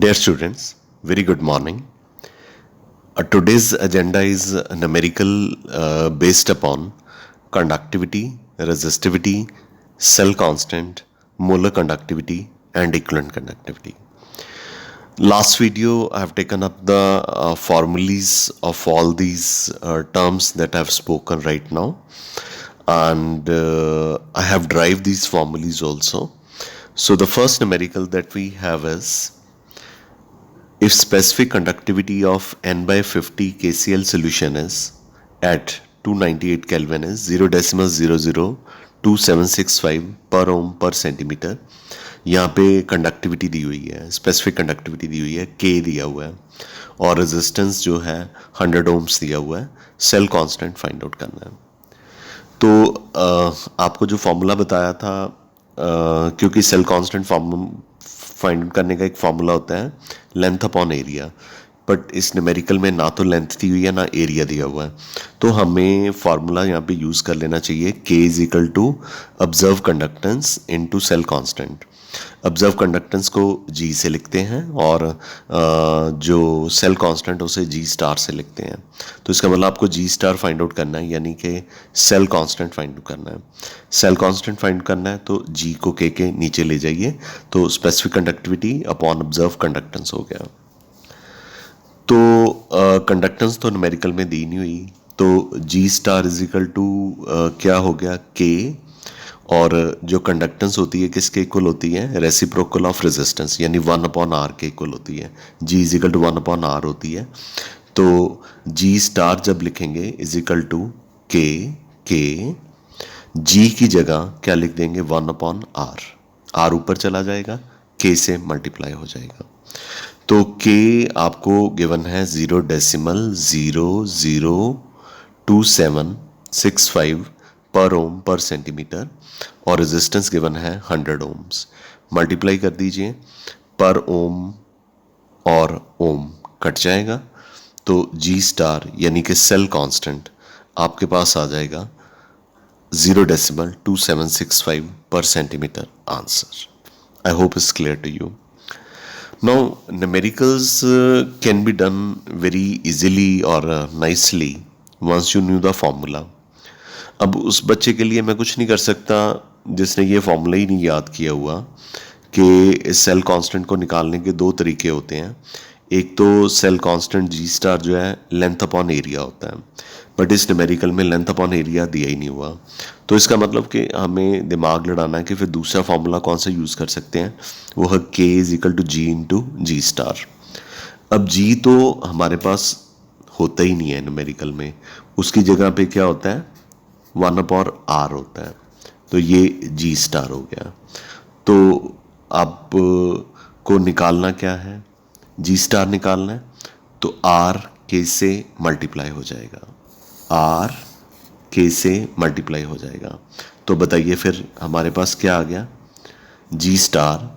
Dear students, very good morning. Today's agenda is numerical based upon conductivity, resistivity, cell constant, molar conductivity, and equivalent conductivity. Last video, I have taken up the formulas of all these terms that I have spoken right now, and I have derived these formulas also. So the first numerical that we have is if specific conductivity of n by 50 KCl solution is at 298 Kelvin is 0.002765 per ohm per centimetre. यहाँ पे conductivity दी हुई है, specific conductivity दी हुई है, K दिया हुआ है और रेजिस्टेंस जो है 100 ओम्स दिया हुआ है. सेल कांस्टेंट फाइंड आउट करना है. तो आपको जो फॉर्मूला बताया था, क्योंकि सेल कांस्टेंट फाइंड आउट करने का एक फार्मूला होता है लेंथ अपॉन एरिया, बट इस न्यूमेरिकल में ना तो लेंथ दी हुई है ना एरिया दिया हुआ है, तो हमें फार्मूला यहाँ पे यूज़ कर लेना चाहिए K is equal to observe conductance into cell constant. Observe conductance को G से लिखते हैं और जो सेल कांस्टेंट उसे G स्टार से लिखते हैं. तो इसका मतलब आपको G स्टार फाइंड आउट करना है, यानी कि सेल कांस्टेंट फाइंड आउट करना है. सेल कांस्टेंट फाइंड करना है तो G को K के नीचे ले जाइए, तो specific conductivity upon observe conductance हो गया. तो कंडक्टेंस तो न्यूमेरिकल में दी नहीं हुई, तो G star is equal to क्या हो गया K, और जो कंडक्टेंस होती है किसके इक्वल होती है, रेसिप्रोकल ऑफ रेजिस्टेंस, यानी 1/r के इक्वल होती है. G is equal to 1/r होती है. तो G स्टार जब लिखेंगे is equal to K, G की जगह क्या लिख देंगे 1/r. R ऊपर चला जाएगा, K से मल्टीप्लाई हो जाएगा. तो K आपको गिवन है 0.002765 पर ओम पर सेंटीमीटर और रेजिस्टेंस गिवन है 100 ओम्स. मल्टीप्लाई कर दीजिए, पर ओम और ओम कट जाएगा, तो G स्टार यानी कि सेल कांस्टेंट आपके पास आ जाएगा 0.2765 per centimeter answer. I hope it's clear to you. Now, numericals can be done very easily or nicely once you knew the formula. अब उस बच्चे के लिए मैं कुछ नहीं कर सकता जिसने ये फॉर्मूला ही नहीं याद किया हुआ कि सेल कांस्टेंट को निकालने के दो तरीके होते हैं. एक तो सेल कांस्टेंट G स्टार जो है लेंथ अपॉन एरिया होता है, बट इस न्यूमेरिकल में लेंथ अपॉन एरिया दिया ही नहीं हुआ. तो इसका मतलब कि हमें दिमाग लड़ाना है कि फिर दूसरा फार्मूला कौन सा यूज़ कर सकते हैं, वो है K is equal to G into G star. अब G तो हमारे पास होता ही नहीं है न्यूमेरिकल में, उसकी जगह पे क्या होता है 1/r होता है, तो ये G स्टार हो गया. तो आप को निकालना क्या है, G स्टार निकालना है, तो R K से मल्टीप्लाई हो जाएगा, R K से मल्टीप्लाई हो जाएगा. तो बताइए फिर हमारे पास क्या आ गया, G star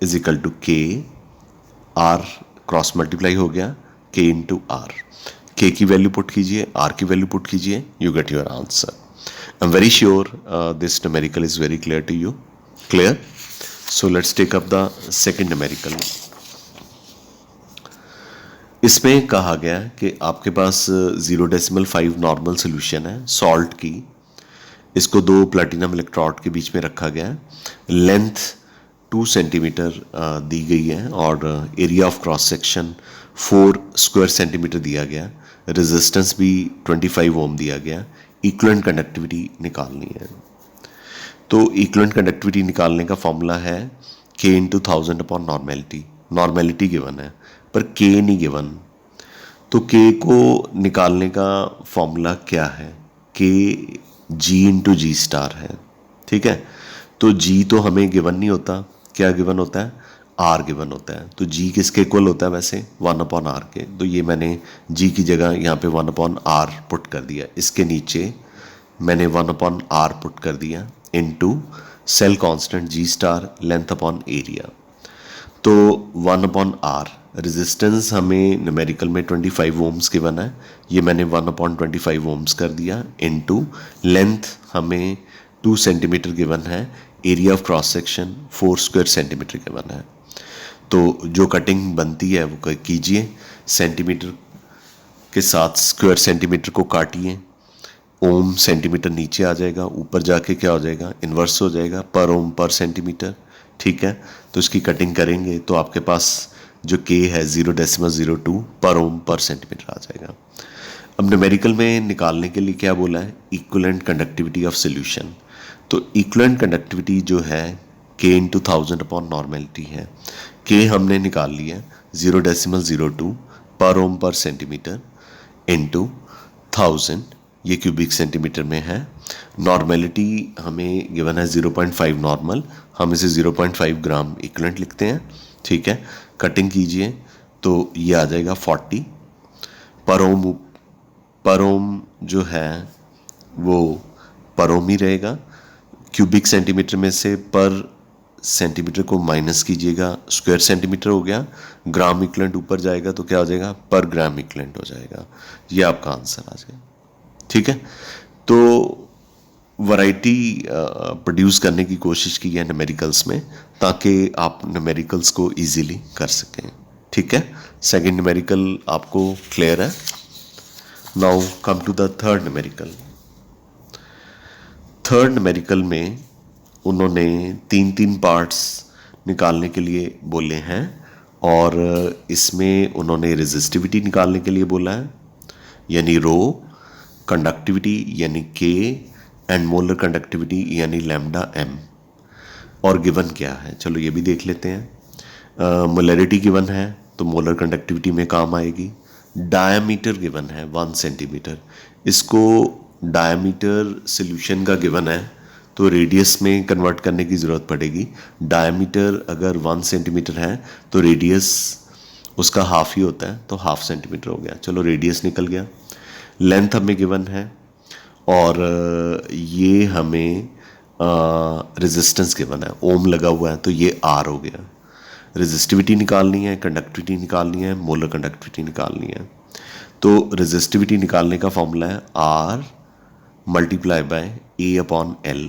is equal to K, R cross multiply हो गया K इंटू R. K की वैल्यू पुट कीजिए, R की वैल्यू पुट कीजिए, you get your answer. I am very sure this numerical is very clear to you. Clear? So let's take up the second numerical. इसमें कहा गया कि आपके पास 0.5 नॉर्मल सोल्यूशन है सॉल्ट की, इसको दो प्लैटिनम इलेक्ट्रोड के बीच में रखा गया है. लेंथ 2 सेंटीमीटर दी गई है और area of cross section 4 square centimetre दिया गया. रेजिस्टेंस भी 25 ओम दिया गया. इक्विवेलेंट कंडक्टिविटी निकालनी है. तो इक्विवेलेंट कंडक्टिविटी निकालने का फॉर्मूला है K into 1000 upon normality. Normality given है पर K नहीं गिवन, तो K को निकालने का फॉर्मूला क्या है, K G into G star है. ठीक है, तो G तो हमें गिवन नहीं होता, क्या गिवन होता है, R गिवन होता है. तो G किसके इक्वल होता है वैसे 1/r के, तो ये मैंने G की जगह यहाँ पे 1/r पुट कर दिया. इसके नीचे मैंने 1/r पुट कर दिया into cell constant G star length upon area. तो 1/r रेजिस्टेंस हमें न्यूमेरिकल में 25 ओम्स गिवन है, ये मैंने 1/25 ओम्स कर दिया इनटू लेंथ हमें 2 सेंटीमीटर गिवन है, area of cross section 4 square centimetre given है. तो जो कटिंग बनती है वो कीजिए, सेंटीमीटर के साथ स्क्वायर सेंटीमीटर को काटिए, ओम सेंटीमीटर नीचे आ जाएगा, ऊपर जाके क्या हो जाएगा, इन्वर्स हो जाएगा, पर ओम पर सेंटीमीटर। ठीक है, तो इसकी कटिंग करेंगे तो आपके पास जो के है 0.02 पर ओम पर सेंटीमीटर आ जाएगा। अब न्यूमेरिकल में निकालने के लिए क्या बोला है, इक्विवेलेंट कंडक्टिविटी ऑफ सॉल्यूशन। तो इक्विवेलेंट कंडक्टिविटी जो है के इंटू 1000 अपॉन नॉर्मेलिटी है। के हमने निकाल लिया 0.02 पर ओम पर सेंटीमीटर इंटू 1000, ये क्यूबिक सेंटीमीटर में है। नॉर्मेलिटी हमें गिवन है 0.5 नॉर्मल, हम इसे 0.5 ग्राम इक्विवेलेंट लिखते हैं। ठीक है, कटिंग कीजिए तो ये आ जाएगा 40 पर ओम जो है वो पर ओम ही रहेगा। क्यूबिक सेंटीमीटर में से पर सेंटीमीटर को माइनस कीजिएगा, स्क्वायर सेंटीमीटर हो गया, ग्राम इक्विवेलेंट ऊपर जाएगा तो क्या हो जाएगा, पर ग्राम इक्विवेलेंट हो जाएगा। ये आपका आंसर आ जाएगा। ठीक है, तो वैरायटी प्रोड्यूस करने की कोशिश की है न्यूमेरिकल्स में, ताकि आप न्यूमेरिकल्स को इजीली कर सकें। ठीक है, सेकंड न्यूमेरिकल आपको क्लियर है। Now come to the third numerical. Third numerical में उन्होंने तीन पार्ट्स निकालने के लिए बोले हैं, और इसमें उन्होंने रेजिस्टिविटी निकालने के लिए बोला है, यानी रो, कंडक्टिविटी यानी के, एंड मोलर कंडक्टिविटी यानी लैम्डा एम। और गिवन क्या है, चलो ये भी देख लेते हैं। मोलरिटी गिवन है तो मोलर कंडक्टिविटी में काम आएगी। डायामीटर गिवन है 1 सेंटीमीटर, इसको डायामीटर सॉल्यूशन का गिवन है तो रेडियस में कन्वर्ट करने की ज़रूरत पड़ेगी। डायामीटर अगर 1 सेंटीमीटर है तो रेडियस उसका हाफ ही होता है, तो हाफ सेंटीमीटर हो गया। चलो रेडियस निकल गया। लेंथ हमें गिवन है, और ये हमें रेजिस्टेंस गिवन है, ओम लगा हुआ है तो ये आर हो गया। रेजिस्टिविटी निकालनी है, कंडक्टिविटी निकालनी है, मोलर कंडक्टिविटी निकालनी है। तो रेजिस्टिविटी निकालने का फॉर्मूला है R multiply by A upon L.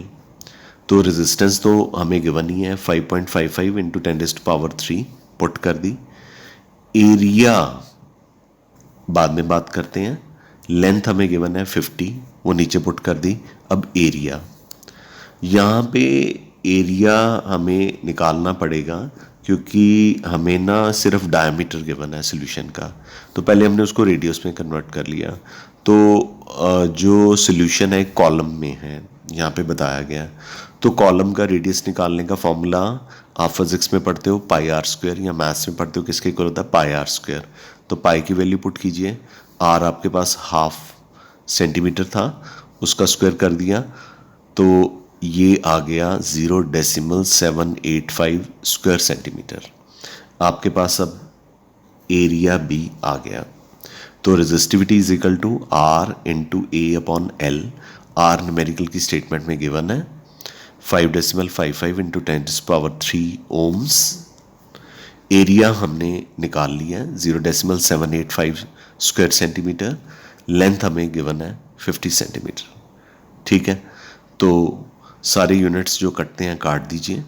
तो रेजिस्टेंस तो हमें गिवन ही है 5.55 इंटू 10⁻³ पुट कर दी। एरिया बाद में बात करते हैं। लेंथ हमें गिवन है 50, वो नीचे पुट कर दी। अब एरिया, यहाँ पे एरिया हमें निकालना पड़ेगा, क्योंकि हमें ना सिर्फ डायमीटर गिवन है सॉल्यूशन का, तो पहले हमने उसको रेडियस में कन्वर्ट कर लिया। तो जो सॉल्यूशन है कॉलम में है, यहाँ पे बताया गया, तो कॉलम का रेडियस निकालने का फॉर्मूला आप फिजिक्स में पढ़ते हो पाई आर स्क्वायर, या मैथ्स में पढ़ते हो किसके इक्वल होता है, पाई आर स्क्वायर। तो पाई की वैल्यू पुट कीजिए, आर आपके पास हाफ सेंटीमीटर था, उसका स्क्वायर कर दिया तो ये आ गया 0.785 स्क्वायर सेंटीमीटर। आपके पास अब एरिया भी आ गया। तो resistivity is equal to R into A upon L. आर न्यूमेरिकल की स्टेटमेंट में गिवन है 5.55 इंटू 10⁻³ ओम्स। एरिया हमने निकाल लिया 0.785 स्क्वायर सेंटीमीटर। लेंथ हमें गिवन है 50 सेंटीमीटर। ठीक है, तो सारे यूनिट्स जो कटते हैं काट दीजिए,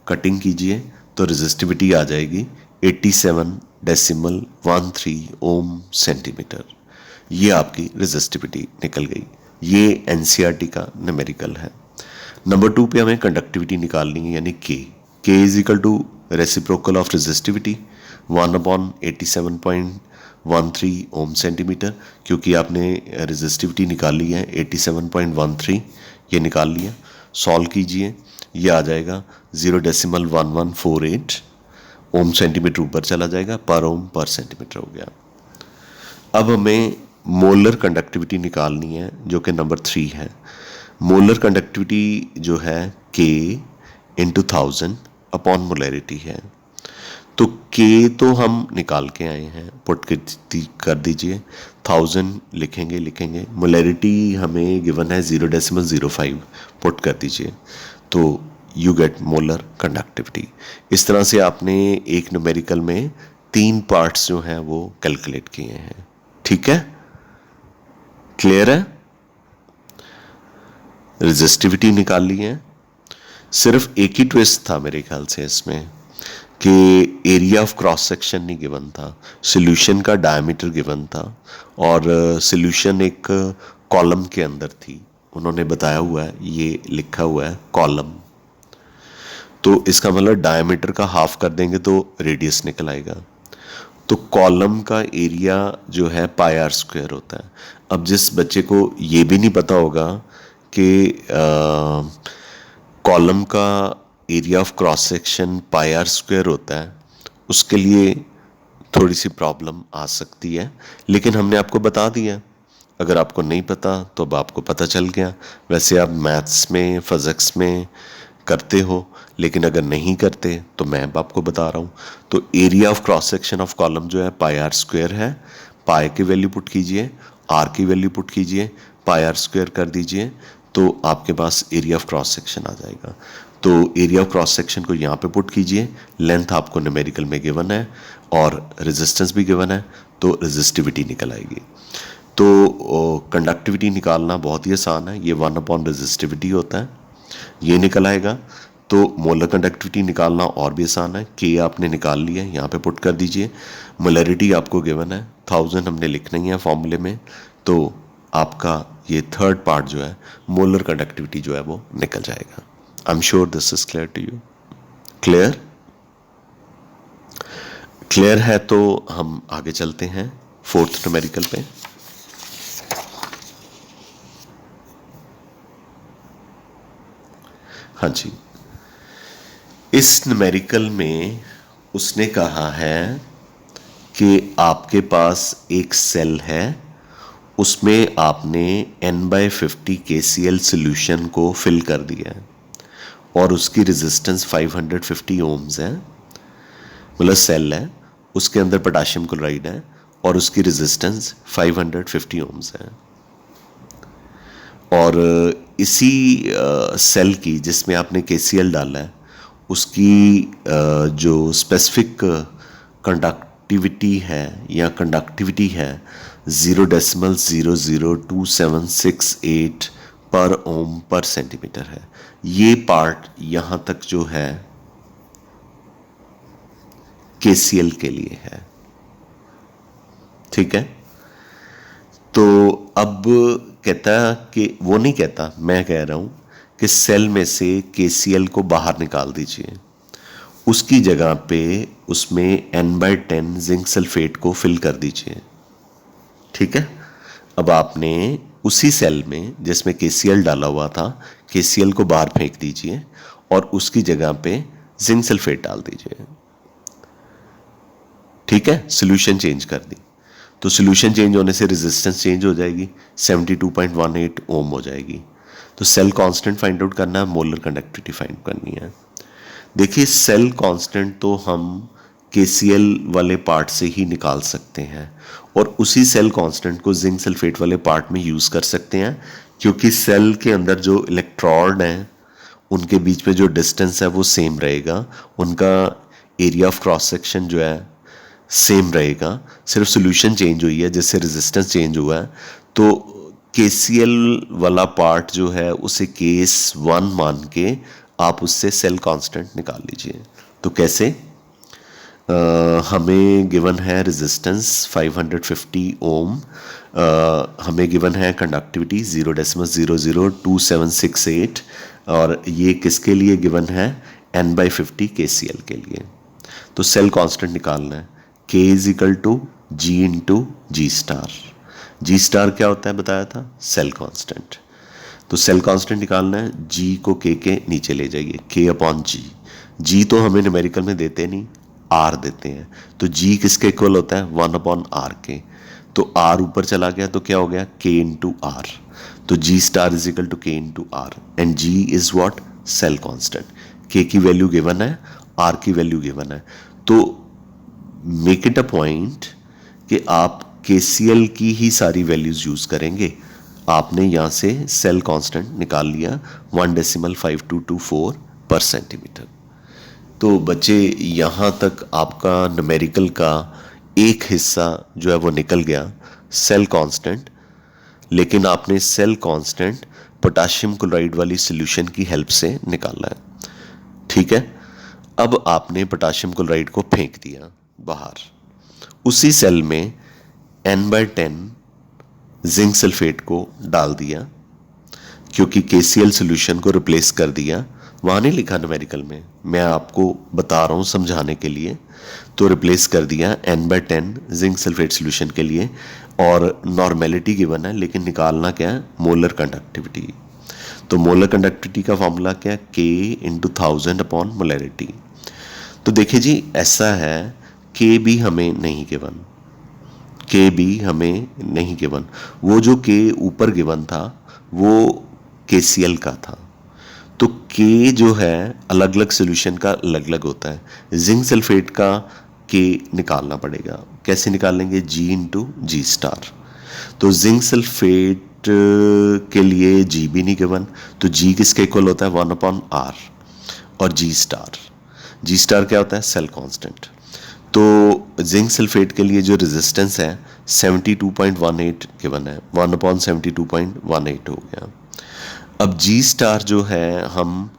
कटिंग कीजिए तो रेजिस्टिविटी आ जाएगी 87.13 ओम सेंटीमीटर। ये आपकी रेजिस्टिविटी निकल गई। ये एनसीईआरटी का न्यूमेरिकल है। नंबर 2 पे हमें कंडक्टिविटी निकालनी है, यानी K is equal to reciprocal of resistivity 1/87.13 ohm centimetre. क्योंकि आपने रेजिस्टिविटी निकाली है 87.13, ये निकाल लिया। सॉल्व कीजिए, ये आ जाएगा 0.1148 ओम सेंटीमीटर, ऊपर चला जाएगा, पर ओम पर सेंटीमीटर हो गया। अब हमें मोलर कंडक्टिविटी निकालनी है, जो कि नंबर 3 है। मोलर कंडक्टिविटी जो है के इंटू 1000 अपॉन मोलरिटी है। तो के तो हम निकाल के आए हैं, पुट कर दीजिए, 1000 लिखेंगे। मोलरिटी हमें गिवन है 0.05, पुट कर दीजिए, तो यू गेट मोलर कंडक्टिविटी। इस तरह से आपने एक न्यूमेरिकल में 3 पार्ट्स जो हैं वो कैलकुलेट किए हैं। ठीक है, क्लियर है? रेजिस्टिविटी निकाल ली है। सिर्फ एक ही ट्विस्ट था मेरे ख्याल से इसमें, कि एरिया ऑफ क्रॉस सेक्शन नहीं गिवन था, सॉल्यूशन का डायमीटर गिवन था और सॉल्यूशन एक कॉलम के अंदर थी। उन्होंने बताया हुआ है, ये लिखा हुआ है कॉलम, तो इसका मतलब डायमीटर का हाफ कर देंगे तो रेडियस निकल आएगा। तो कॉलम का एरिया जो है पाई आर स्क्वायर होता है। अब जिस बच्चे को ये भी नहीं पता होगा कि कॉलम का area of cross section pi R square होता है, उसके लिए थोड़ी सी प्रॉब्लम आ सकती है, लेकिन हमने आपको बता दिया। अगर आपको नहीं पता तो अब आपको पता चल गया। वैसे आप मैथ्स में, फिजिक्स में करते हो, लेकिन अगर नहीं करते तो मैं अब आपको बता रहा हूँ। तो area of cross section of column जो है पाई आर स्क्वायर है। पाई की वैल्यू पुट कीजिए, आर की वैल्यू पुट कीजिए, पाई आर स्क्वायर कर दीजिए, तो आपके पास एरिया ऑफ क्रॉस सेक्शन आ जाएगा। तो एरिया ऑफ क्रॉस सेक्शन को यहाँ पे पुट कीजिए, लेंथ आपको न्यूमेरिकल में गिवन है और रेजिस्टेंस भी गिवन है, तो रेजिस्टिविटी निकल आएगी। तो कंडक्टिविटी निकालना बहुत ही आसान है, ये 1 रेजिस्टिविटी होता है, ये निकल आएगा। तो मोलर कंडक्टिविटी निकालना और भी आसान है, के आपने निकाल लिया है, यहाँ पे पुट कर दीजिए। मोलरिटी आपको गिवन है 1000, हमने लिखना ही है फॉर्मूले में, तो आपका ये थर्ड पार्ट जो है मोलर कंडक्टिविटी जो है वो निकल जाएगा। I am sure this is clear to you. Clear? Clear है तो हम आगे चलते हैं फोर्थ न्यूमेरिकल पे। हाँ जी, इस न्यूमेरिकल में उसने कहा है कि आपके पास एक सेल है, उसमें आपने n/50 KCl सोल्यूशन को फिल कर दिया है और उसकी रेजिस्टेंस 550 ओम्स है। मतलब सेल है, उसके अंदर पोटाशियम क्लोराइड है और उसकी रेजिस्टेंस 550 ओम्स है। और इसी सेल की जिसमें आपने KCl डाला है, उसकी जो स्पेसिफिक कंडक्टिविटी है या कंडक्टिविटी है 0.00278 पर ओम पर सेंटीमीटर है। ये पार्ट यहाँ तक जो है KCl के लिए है, ठीक है। तो अब कहता कि वो नहीं कहता, मैं कह रहा हूँ कि सेल में से KCl को बाहर निकाल दीजिए, उसकी जगह पे उसमें n/10 जिंक सल्फेट को फिल कर दीजिए, ठीक है। अब आपने उसी सेल में जिसमें KCl डाला हुआ था, KCl को बाहर फेंक दीजिए और उसकी जगह पे जिंक सल्फेट डाल दीजिए, ठीक है। सोल्यूशन चेंज कर दी, तो सोल्यूशन चेंज होने से रेजिस्टेंस चेंज हो जाएगी, 72.18 ओम हो जाएगी। तो सेल कांस्टेंट फाइंड आउट करना है, मोलर कंडक्टिविटी फाइंड करनी है। देखिए सेल कांस्टेंट तो हम KCl वाले पार्ट से ही निकाल सकते हैं और उसी सेल कांस्टेंट को जिंक सल्फेट वाले पार्ट में यूज़ कर सकते हैं, क्योंकि सेल के अंदर जो इलेक्ट्रॉन है उनके बीच में जो डिस्टेंस है वो सेम रहेगा, उनका एरिया ऑफ क्रॉस सेक्शन जो है सेम रहेगा, सिर्फ सोल्यूशन चेंज हुई है जिससे रेजिस्टेंस चेंज हुआ है। तो KCl वाला पार्ट जो है उसे केस 1 मान के आप उससे सेल कांस्टेंट निकाल लीजिए। तो कैसे? हमें गिवन है रेजिस्टेंस 550 ओम, हमें गिवन है कंडक्टिविटी 0.00278 और ये किसके लिए गिवन है? n/50 KCl के लिए। तो सेल कांस्टेंट निकालना है, K = G × G star. G star क्या होता है बताया था? Cell constant. तो सेल कांस्टेंट निकालना है, G को K के नीचे ले जाइए, K/G। G तो हमें न्यूमेरिकल में देते नहीं, R देते हैं, तो G किसके इक्वल होता है? 1/R के। तो R ऊपर चला गया तो क्या हो गया? K × R। तो G star = K × R and G is what? Cell constant. K की वैल्यू गिवन है, R की वैल्यू गिवन है। तो मेक इट अ पॉइंट कि आप KCl की ही सारी वैल्यूज यूज करेंगे। आपने यहाँ से सेल कांस्टेंट निकाल लिया 1.5224 पर सेंटीमीटर। तो बच्चे यहाँ तक आपका न्यूमेरिकल का एक हिस्सा जो है वो निकल गया, सेल कांस्टेंट। लेकिन आपने सेल कांस्टेंट पोटाशियम क्लोराइड वाली सॉल्यूशन की हेल्प से निकाला है, ठीक है। अब आपने पोटाशियम क्लोराइड को फेंक दिया बाहर। उसी सेल में N/10 जिंक सल्फेट को डाल दिया, क्योंकि KCl सोल्यूशन को रिप्लेस कर दिया। वहाँ नहीं लिखा न्यूमेरिकल में, मैं आपको बता रहा हूँ समझाने के लिए। तो रिप्लेस कर दिया N/10 जिंक सल्फेट सोल्यूशन के लिए, और नॉर्मेलिटी गिवन है, लेकिन निकालना क्या है, मोलर कंडक्टिविटी। तो मोलर कंडक्टिविटी का फॉर्मूला क्या है, K × 1000 अपॉन मोलरिटी। तो देखिए जी, ऐसा है K भी हमें नहीं गिवन, K भी हमें नहीं गिवन। वो जो K ऊपर गिवन था वो KCl का था। तो K जो है अलग अलग सोल्यूशन का अलग अलग होता है। जिंक सल्फेट का K निकालना पड़ेगा। कैसे निकालेंगे, G × G स्टार। तो जिंक सल्फेट के लिए G भी नहीं गिवन, तो G किसके इक्वल होता है, 1/R। और G स्टार क्या होता है, सेल कांस्टेंट। तो जिंक सल्फेट के लिए जो रेजिस्टेंस है 72.18 गिवन है, 1/72.18 हो गया। अब G स्टार जो है हम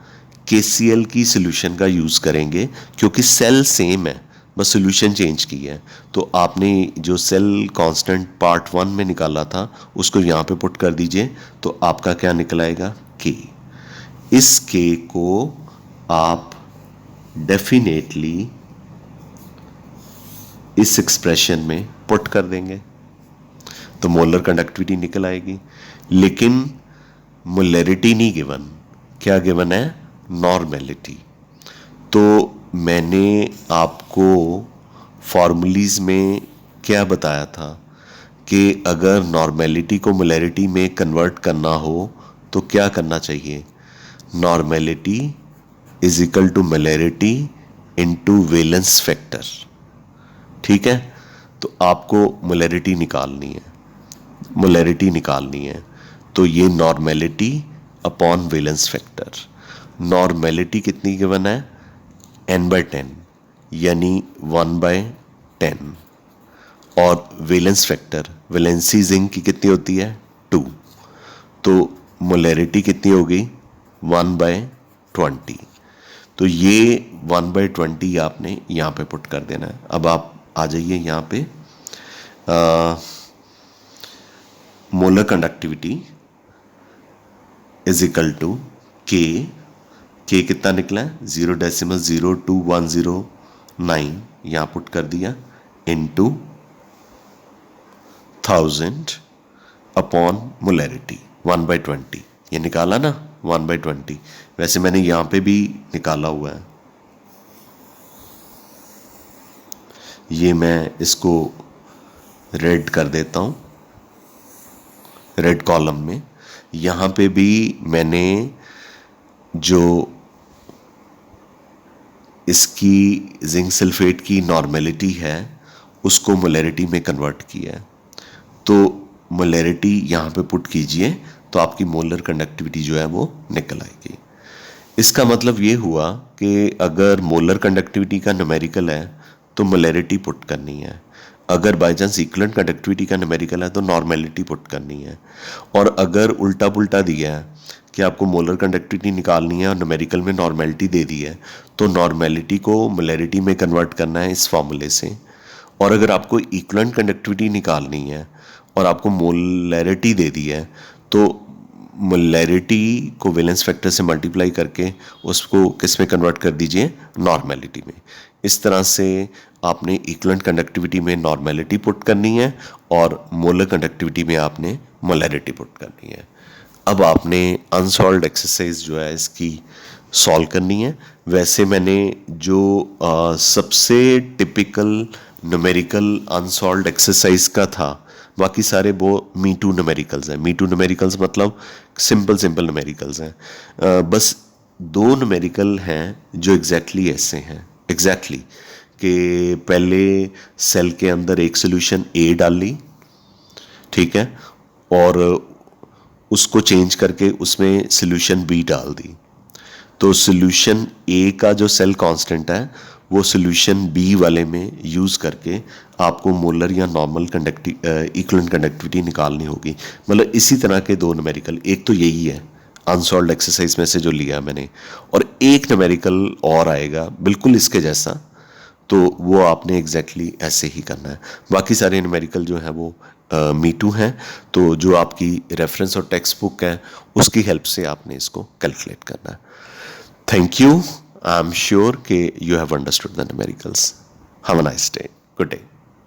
KCl की सोल्यूशन का यूज़ करेंगे, क्योंकि सेल सेम है, बस सोल्यूशन चेंज की है। तो आपने जो सेल कांस्टेंट पार्ट 1 में निकाला था उसको यहाँ पे पुट कर दीजिए, तो आपका क्या निकल आएगा, K। इस K को आप डेफिनेटली इस एक्सप्रेशन में पुट कर देंगे तो मोलर कंडक्टिविटी निकल आएगी। लेकिन मोलरिटी नहीं गिवन, क्या गिवन है, नॉर्मेलिटी। तो मैंने आपको फॉर्मूलीज में क्या बताया था कि अगर नॉर्मेलिटी को मोलरिटी में कन्वर्ट करना हो तो क्या करना चाहिए, normality is equal to molarity into valence factor. ठीक है, तो आपको मोलरिटी निकालनी है। तो ये normality upon valence factor. Normality कितनी गिवन है, N/10 यानी 1/10, और वैलेंस फैक्टर, वैलेंसी जिंक की कितनी होती है, 2। तो मोलरिटी कितनी होगी, 1/20। तो ये 1/20 आपने यहाँ पे पुट कर देना है। अब आप आ जाइए यहाँ पे, molar conductivity is equal to K कितना निकला है, 0.02109 यहाँ पुट कर दिया, इनटू 1000 अपॉन मोलरिटी 1/20। ये निकाला ना 1/20, वैसे मैंने यहाँ पे भी निकाला हुआ है। ये मैं इसको रेड कर देता हूँ, रेड कॉलम में। यहाँ पे भी मैंने जो इसकी जिंक सल्फेट की नॉर्मेलिटी है उसको मोलरिटी में कन्वर्ट किया है। तो मोलरिटी यहाँ पे पुट कीजिए तो आपकी मोलर कंडक्टिविटी जो है वो निकल आएगी। इसका मतलब ये हुआ कि अगर मोलर कंडक्टिविटी का न्यूमेरिकल है तो मोलरिटी पुट करनी है, अगर बाई चांस इक्विवेलेंट कंडक्टिविटी का न्यूमेरिकल है तो नॉर्मेलिटी पुट करनी है। और अगर उल्टा पुल्टा दिया है कि आपको मोलर कंडक्टिविटी निकालनी है और न्यूमेरिकल में नॉर्मेलिटी दे दी है, तो नॉर्मेलिटी को मोलरिटी में कन्वर्ट करना है इस फॉर्मूले से। और अगर आपको इक्विवेलेंट कंडक्टिविटी निकालनी है और आपको मोलरिटी दे दी है, तो मोलरिटी को वैलेंस फैक्टर से मल्टीप्लाई करके उसको किस में कन्वर्ट कर दीजिए, नॉर्मेलिटी में। इस तरह से आपने इक्विवेलेंट कंडक्टिविटी में नॉर्मेलिटी पुट करनी है और मोलर कंडक्टिविटी में आपने मोलरिटी पुट करनी है। अब आपने अनसॉल्व्ड एक्सरसाइज जो है इसकी सॉल्व करनी है। वैसे मैंने जो सबसे टिपिकल न्यूमेरिकल अनसॉल्व्ड एक्सरसाइज का था, बाकी सारे वो मी-टू न्यूमेरिकल्स हैं। मी-टू न्यूमेरिकल्स मतलब सिंपल न्यूमेरिकल्स हैं। बस 2 न्यूमेरिकल हैं जो एग्जैक्टली ऐसे हैं, एग्जैक्टली कि पहले सेल के अंदर एक सोल्यूशन A डाली, ठीक है, और उसको चेंज करके उसमें सोल्यूशन B डाल दी। तो सोल्यूशन A का जो सेल कांस्टेंट है वो सोल्यूशन B वाले में यूज़ करके आपको मोलर या नॉर्मल इक्विवेलेंट कंडक्टिविटी निकालनी होगी। मतलब इसी तरह के 2 न्यूमेरिकल, एक तो यही है अनसॉल्व्ड एक्सरसाइज में से जो लिया मैंने, और एक न्यूमेरिकल और आएगा बिल्कुल इसके जैसा, तो वो आपने एग्जैक्टली ऐसे ही करना है। बाकी सारे न्यूमेरिकल जो है वो मीटू हैं, तो जो आपकी रेफरेंस और टेक्स्ट बुक है उसकी हेल्प से आपने इसको कैलकुलेट करना है। Thank you, I am sure कि you have understood the numericals. Have a nice day, good day.